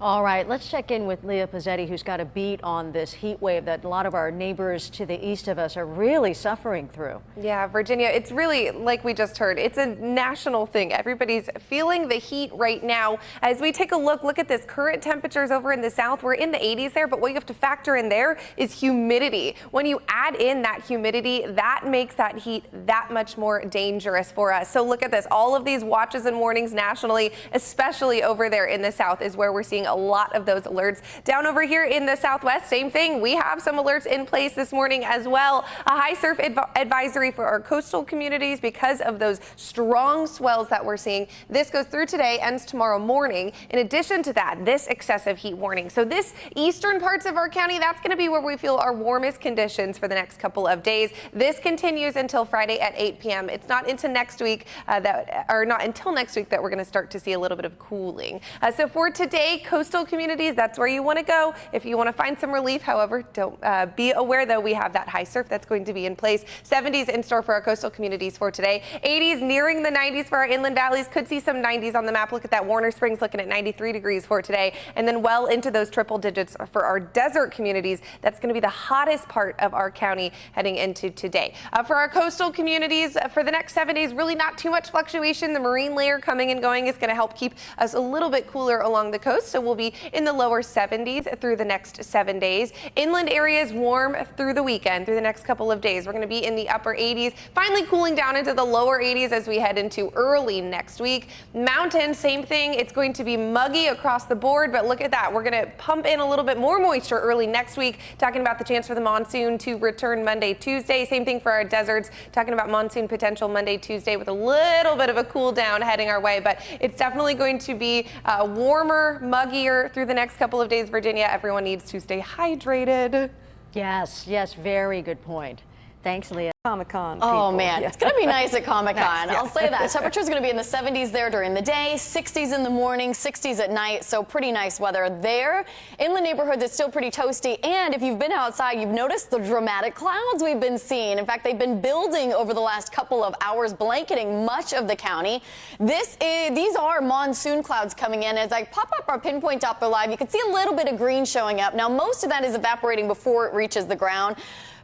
All right, let's check in with Leah Pezzetti, who's got a beat on this heat wave that a lot of our neighbors to the east of us are really suffering through. Yeah, Virginia, it's really, like we just heard, it's a national thing. Everybody's feeling the heat right now. As we take a look at this current temperatures over in the south. We're in the 80s there, but what you have to factor in there is humidity. When you add in that humidity, that makes that heat that much more dangerous for us. So look at this. All of these watches and warnings nationally, especially over there in the south, is where we're seeing a lot of those alerts. Down over here in the southwest, same thing. We have some alerts in place this morning as well. A high surf advisory for our coastal communities because of those strong swells that we're seeing. This goes through today, ends tomorrow morning. In addition to that, this excessive heat warning. So this eastern parts of our county, that's going to be where we feel our warmest conditions for the next couple of days. This continues until Friday at 8 p.m. It's not into next week not until next week that we're going to start to see a little bit of cooling. So for today, coastal communities, that's where you want to go if you want to find some relief. However, don't be aware though, we have that high surf that's going to be in place. 70s in store for our coastal communities for today. 80s nearing the 90s for our inland valleys. Could see some 90s on the map. Look at that. Warner Springs looking at 93 degrees for today, and then well into those triple digits for our desert communities. That's going to be the hottest part of our county heading into today. For our coastal communities, for the next 7 days, really not too much fluctuation. The marine layer coming and going is going to help keep us a little bit cooler along the coast. So we'll be in the lower 70s through the next 7 days. Inland areas warm through the weekend, through the next couple of days. We're going to be in the upper 80s, finally cooling down into the lower 80s as we head into early next week. Mountain, same thing. It's going to be muggy across the board, but look at that. We're going to pump in a little bit more moisture early next week, talking about the chance for the monsoon to return Monday, Tuesday. Same thing for our deserts, talking about monsoon potential Monday, Tuesday with a little bit of a cool down heading our way, but it's definitely going to be warmer, muggier through the next couple of days. Virginia, everyone needs to stay hydrated. Yes, very good point. Thanks, Leah. Comic-Con. Oh man, it's going to be nice at Comic-Con. Nice, yeah. I'll say that. Temperature's going to be in the 70s there during the day, 60s in the morning, 60s at night, so pretty nice weather there. Inland neighborhoods, it's still pretty toasty, and if you've been outside, you've noticed the dramatic clouds we've been seeing. In fact, they've been building over the last couple of hours, blanketing much of the county. These are monsoon clouds coming in. As I pop up our Pinpoint Doppler Live, you can see a little bit of green showing up. Now, most of that is evaporating before it reaches the ground.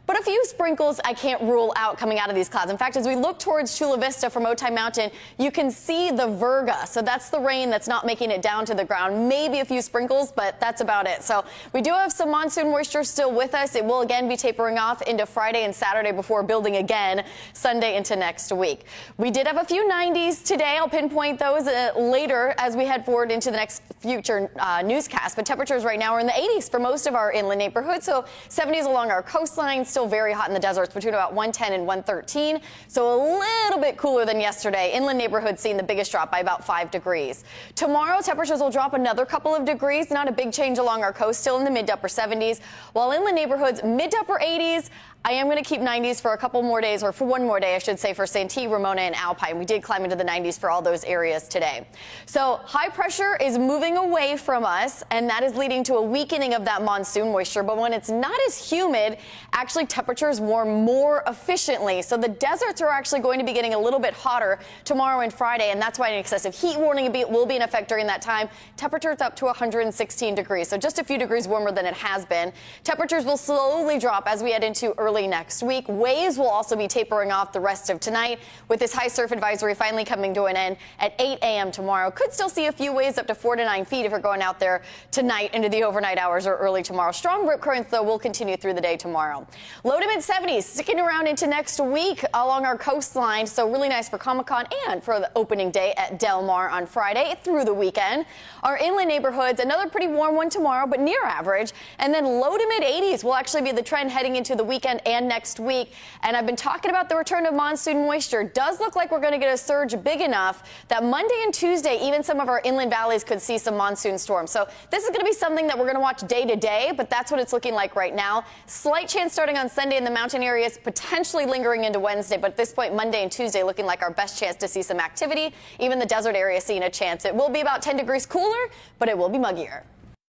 But a few sprinkles I can't rule out coming out of these clouds. In fact, as we look towards Chula Vista from Otay Mountain, you can see the virga. So that's the rain that's not making it down to the ground. Maybe a few sprinkles, but that's about it. So we do have some monsoon moisture still with us. It will again be tapering off into Friday and Saturday before building again Sunday into next week. We did have a few 90s today. I'll pinpoint those later as we head forward into the next future newscast. But temperatures right now are in the 80s for most of our inland neighborhoods. So 70s along our coastline. Still very hot in the deserts between about 110 and 113. So a little bit cooler than yesterday. Inland neighborhoods seeing the biggest drop by about 5 degrees. Tomorrow, temperatures will drop another couple of degrees. Not a big change along our coast, still in the mid to upper 70s. While inland neighborhoods, mid to upper 80s. I am going to keep 90s for a couple more days, or for one more day, I should say, for Santee, Ramona, and Alpine. We did climb into the 90s for all those areas today. So high pressure is moving away from us, and that is leading to a weakening of that monsoon moisture. But when it's not as humid, actually temperatures warm more efficiently. So the deserts are actually going to be getting a little bit hotter tomorrow and Friday, and that's why an excessive heat warning will be in effect during that time. Temperatures up to 116 degrees, so just a few degrees warmer than it has been. Temperatures will slowly drop as we head into early next week. Waves will also be tapering off the rest of tonight, with this high surf advisory finally coming to an end at 8 a.m. tomorrow. Could still see a few waves up to 4 to 9 feet if you're going out there tonight into the overnight hours or early tomorrow. Strong rip currents, though, will continue through the day tomorrow. Low to mid 70s sticking around into next week along our coastline. So really nice for Comic-Con and for the opening day at Del Mar on Friday through the weekend. Our inland neighborhoods, another pretty warm one tomorrow, but near average. And then low to mid 80s will actually be the trend heading into the weekend and next week. And I've been talking about the return of monsoon moisture. Does look like we're going to get a surge big enough that Monday and Tuesday, even some of our inland valleys could see some monsoon storms. So this is going to be something that we're going to watch day to day, but that's what it's looking like right now. Slight chance starting on Sunday in the mountain areas, potentially lingering into Wednesday, but at this point, Monday and Tuesday looking like our best chance to see some activity. Even the desert area seeing a chance. It will be about 10 degrees cooler, but it will be muggier.